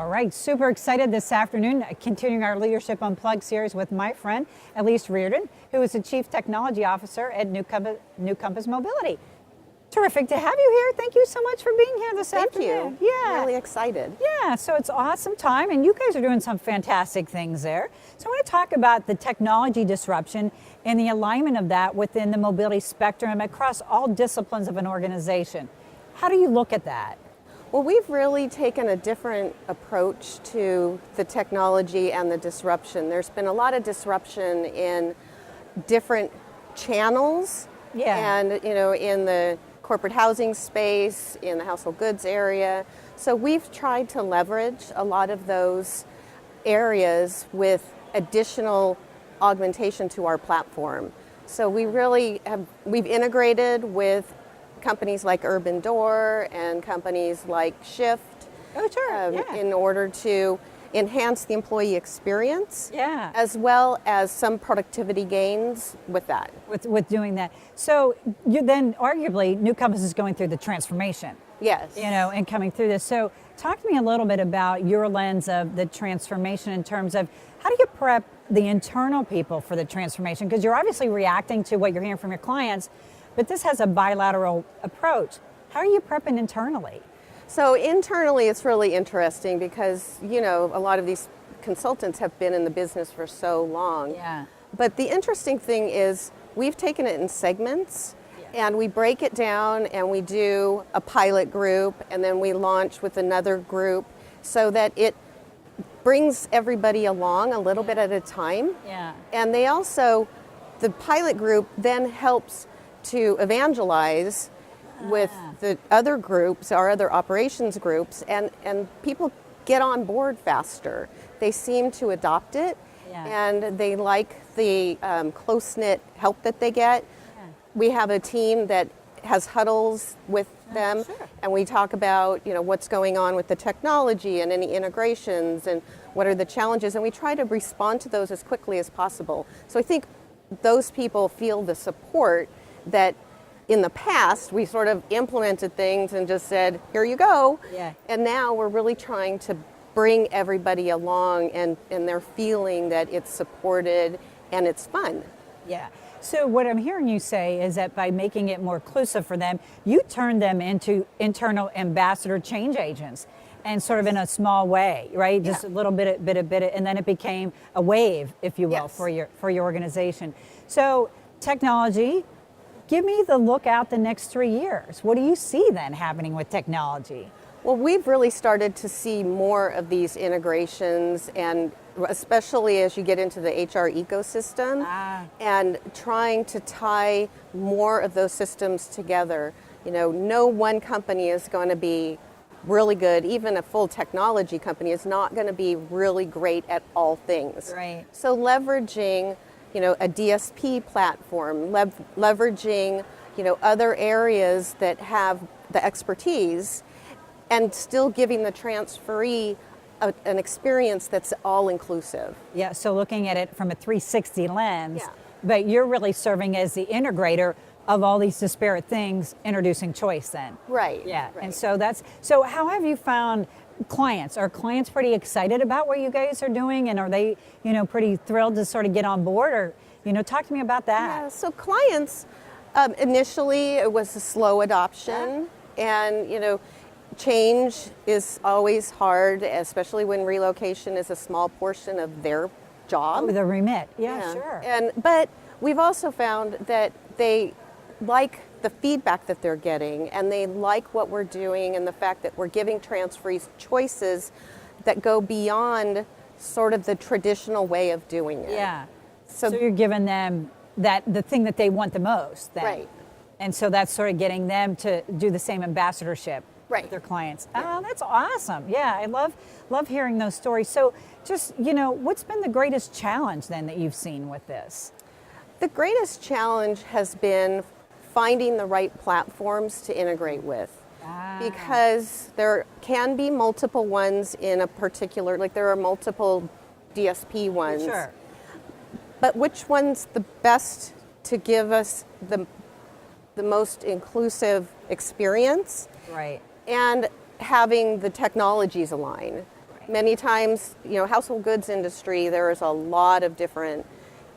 All right, super excited this afternoon, continuing our Leadership Unplugged series with my friend, Elise Riordan, who is the Chief Technology Officer at NuCompass Mobility. Terrific to have you here. Thank you so much for being here this afternoon. Thank you. Yeah. Really excited. Yeah, so it's awesome time, and you guys are doing some fantastic things there. So I want to talk about the technology disruption and the alignment of that within the mobility spectrum across all disciplines of an organization. How do you look at that? Well, we've really taken a different approach to the technology and the disruption. There's been a lot of disruption in different channels, and in the corporate housing space, in the household goods area. So we've tried to leverage a lot of those areas with additional augmentation to our platform. So we've integrated with companies like Urban Door and companies like Shift in order to enhance the employee experience, as well as some productivity gains with that. With doing that. So you then arguably NuCompass is going through the transformation. Yes. And coming through this. So talk to me a little bit about your lens of the transformation in terms of how do you prep the internal people for the transformation? Because you're obviously reacting to what you're hearing from your clients, but this has a bilateral approach. How are you prepping internally? So internally, it's really interesting because, a lot of these consultants have been in the business for so long. Yeah. But the interesting thing is we've taken it in segments and we break it down and we do a pilot group and then we launch with another group so that it brings everybody along a little bit at a time. Yeah. And the pilot group then helps to evangelize with the other groups, our other operations groups, and people get on board faster. They seem to adopt it, and they like the close-knit help that they get. Yeah. We have a team that has huddles with them, and we talk about what's going on with the technology and any integrations and what are the challenges, and we try to respond to those as quickly as possible. So I think those people feel the support that in the past we sort of implemented things and just said, here you go. Yeah. And now we're really trying to bring everybody along and they're feeling that it's supported and it's fun. Yeah. So what I'm hearing you say is that by making it more inclusive for them, you turn them into internal ambassador change agents, and sort of in a small way, right? Just a little bit, and then it became a wave, if you will, for your organization. So technology. Give me the look out the next 3 years. What do you see then happening with technology? Well, we've really started to see more of these integrations, and especially as you get into the HR ecosystem and trying to tie more of those systems together. No one company is going to be really good. Even a full technology company is not going to be really great at all things. Right. So leveraging a DSP platform, leveraging, other areas that have the expertise and still giving the transferee an experience that's all inclusive. Yeah, so looking at it from a 360 lens, but you're really serving as the integrator of all these disparate things, introducing choice then. Right. Yeah, right. And so how have you found clients? Are clients pretty excited about what you guys are doing, and are they, pretty thrilled to sort of get on board, or, talk to me about that. Yeah, so clients, initially it was a slow adoption, and, change is always hard, especially when relocation is a small portion of their job. Oh, the remit, sure. But we've also found that they like the feedback that they're getting, and they like what we're doing and the fact that we're giving transferees choices that go beyond sort of the traditional way of doing it. Yeah. So you're giving them the thing that they want the most then. Right. And so that's sort of getting them to do the same ambassadorship with their clients. Yeah. Oh, that's awesome. Yeah, I love hearing those stories. So just, what's been the greatest challenge then that you've seen with this? The greatest challenge has been finding the right platforms to integrate with. Because there can be multiple ones in a particular, like there are multiple DSP ones. Sure. But which one's the best to give us the most inclusive experience? Right. And having the technologies align. Many times, household goods industry, there is a lot of different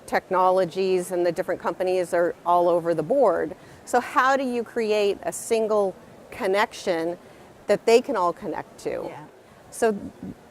technologies and the different companies are all over the board. So how do you create a single connection that they can all connect to? Yeah. So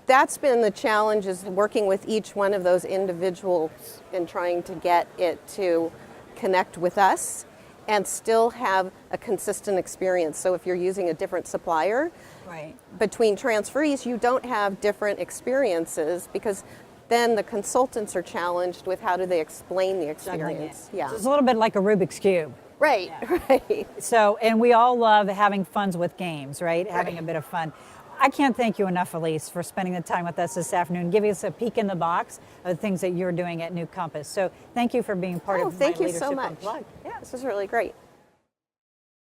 that's been the challenge, is working with each one of those individuals and trying to get it to connect with us and still have a consistent experience. So if you're using a different supplier, Right. between transferees, you don't have different experiences, because then the consultants are challenged with how do they explain the experience. Yeah. So it's a little bit like a Rubik's Cube. Right, right. So, and we all love having fun with games, right? Having a bit of fun. I can't thank you enough, Elise, for spending the time with us this afternoon, giving us a peek in the box of the things that you're doing at NuCompass. So thank you for being part of my Thank you Leadership so much. Unplugged. Yeah, this is really great.